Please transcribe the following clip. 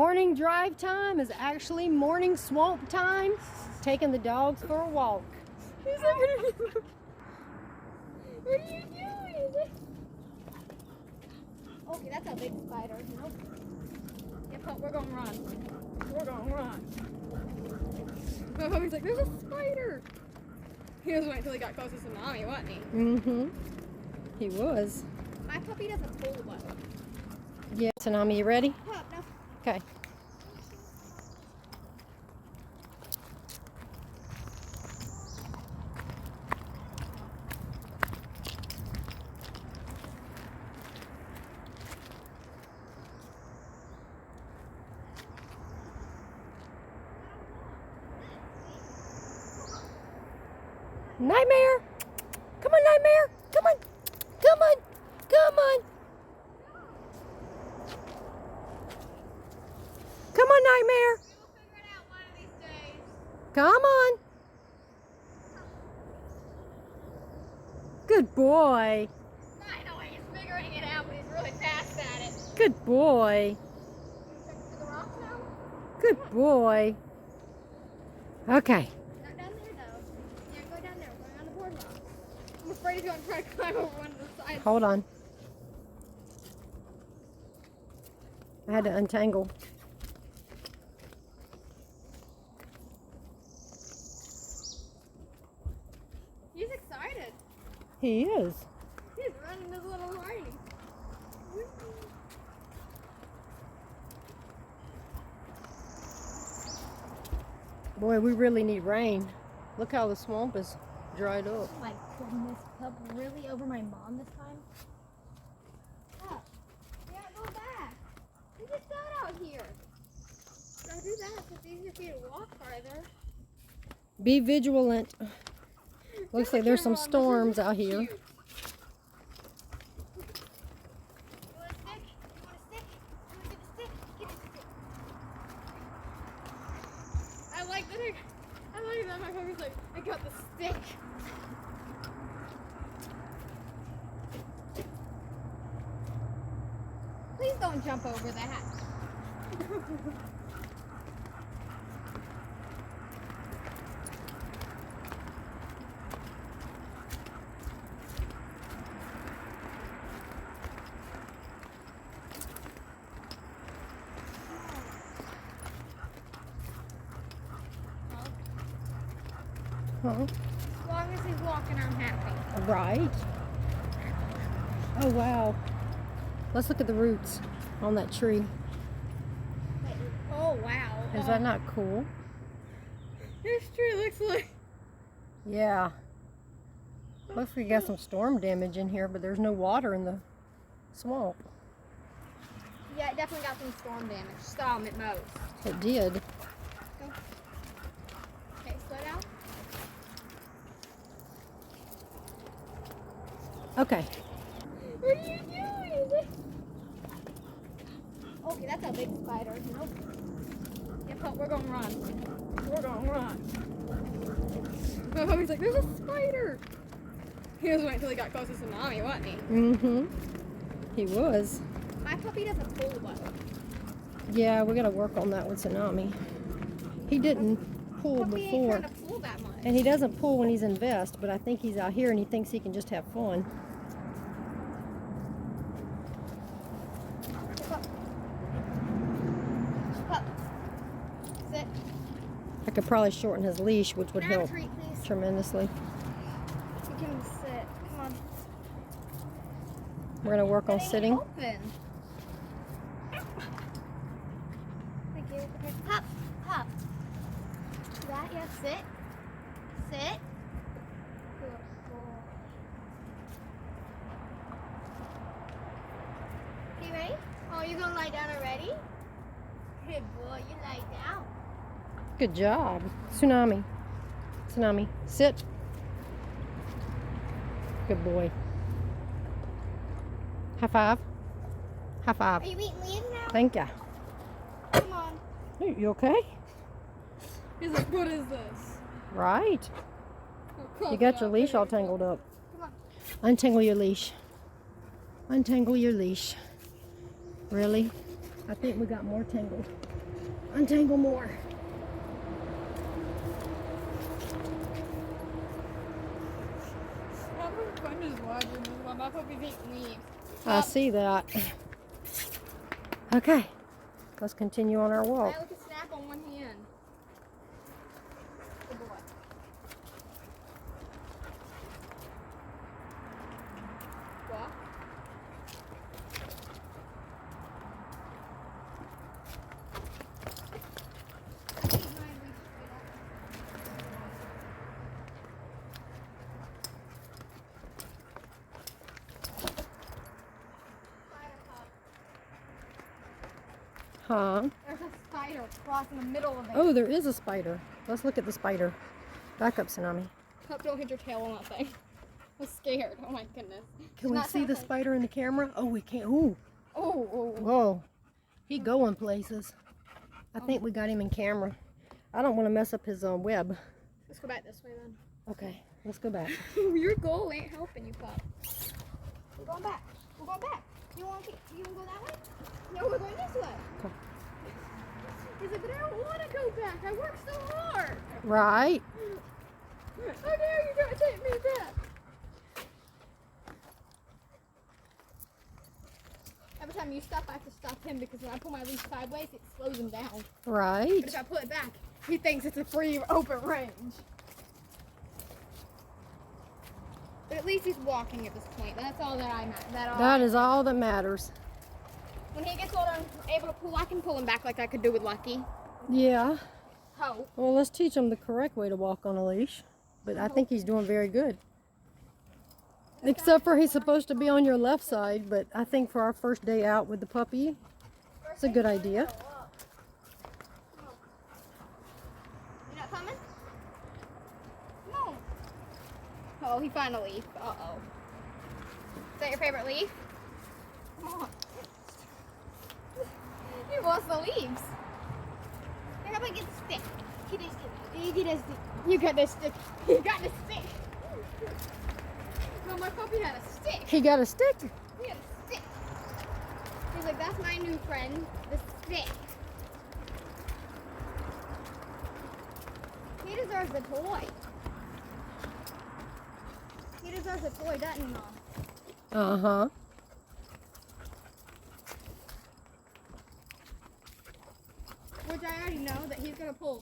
Morning drive time is actually morning swamp time. Taking the dogs for a walk. What are you doing? Okay, that's a big spider. Nope. Yep, we're gonna run. We're gonna run. My mommy's like, there's a spider. He was waiting until he got close to Tsunami, wasn't he? Mm-hmm. He was. My puppy doesn't pull well. Yeah, Tsunami, you ready? Pup, no. Okay. Nightmare! Come on, Nightmare! Come on! Come on! Come on! Come on, Nightmare! We will figure it out one of these days. Come on! Good boy! I know he's figuring it out, but he's really fast at it. Good boy! To the rocks now? Good boy! Okay. Not down there though. Yeah, go down there. We're going on the boardwalk. I'm afraid he's going to try to climb over one of the sides. Hold on. I had to untangle. He's excited. He is. He's running this little party. Boy, we really need rain. Look how the swamp is dried up. Oh my goodness, Pup, really over my mom this time? Pup, we gotta go back. We just got out here. Gotta do that, it's easier for you to walk farther. Be vigilant. Looks like there's some storms out here. You want a stick? You want a stick? You want to get a stick? Get a stick. I like that my puppy's like, I got the stick. Please don't jump over that. Huh? As long as he's walking, I'm happy. Right. Oh, wow. Let's look at the roots on that tree. Oh, wow. Is that not cool? This tree looks like... Yeah. Looks like you got some storm damage in here, but there's no water in the swamp. Yeah, it definitely got some storm damage. Some at most. It did. Okay, slow down. Okay. What are you doing? Okay, that's a big spider. Nope. Yep, we're gonna run. We're gonna run. My mommy's like, there's a spider. He was waiting until he got close to Tsunami, wasn't he? Mm-hmm. He was. My puppy doesn't pull well. Yeah, we gotta work on that with Tsunami. He didn't pull Puppy ain't before. trying to pull that much. And he doesn't pull when he's in vest, but I think he's out here and he thinks he can just have fun. Pup. Sit. I could probably shorten his leash, which would Can I have help a treat, please? tremendously. You can sit. Come on. We're gonna work on It ain't sitting. Open. Thank you. Okay. Pup. Pup. That, yeah, sit. Sit. Good boy. Okay, ready? Oh, you gonna lie down already? Good boy, you lie down. Good job. Tsunami. Tsunami. Sit. Good boy. High five. High five. Are you eating leaves now? Thank ya. Come on. Hey, you okay? He's like, what is this? Right. You got your leash all tangled up. Come on. Untangle your leash. Untangle your leash. Really? I think we got more tangled. Untangle more. Having fun just watching this one. My puppy's eating leaves. I see that. Okay, let's continue on our walk. I look at Snap on one hand. Good boy. Walk. Huh? There's a spider crossing the middle of it. Oh, there is a spider. Let's look at the spider. Back up, Tsunami. Hope don't hit your tail on that thing. I'm scared. Oh my goodness. Can we see the spider in the camera? Oh, we can't. Ooh. Oh, oh. Whoa. He going places. I think we got him in camera. I don't want to mess up his web. Let's go back this way then. Okay, let's go back. Your goal ain't helping you, pup. We're going back. We're going back. You want to go that way? No, we're going this way. Okay. He's like, but I don't want to go back. I worked so hard. Right. How dare you try to take me back? Every time you stop, I have to stop him because when I pull my leash sideways, it slows him down. Right. But if I pull it back, he thinks it's a free, open range. But at least he's walking at this point. That's all that I meant. That is all that matters. When he gets older and able to pull, I can pull him back like I could do with Lucky. Yeah. Hope. Well, let's teach him the correct way to walk on a leash. But I think he's doing very good. Except for he's supposed to be on your left side, but I think for our first day out with the puppy, it's a good idea. You not coming? Come on. Oh, he found a leaf. Uh-oh. Is that your favorite leaf? Come on. He wants the leaves. How about get the stick? Get this stick. You get this stick. You got this stick. You got the stick. No, my puppy had a stick. He got a stick? He had a stick. He's like, that's my new friend, the stick. He deserves a toy. He deserves a toy, doesn't he, Mom? Uh-huh. Which I already know that he's going to pull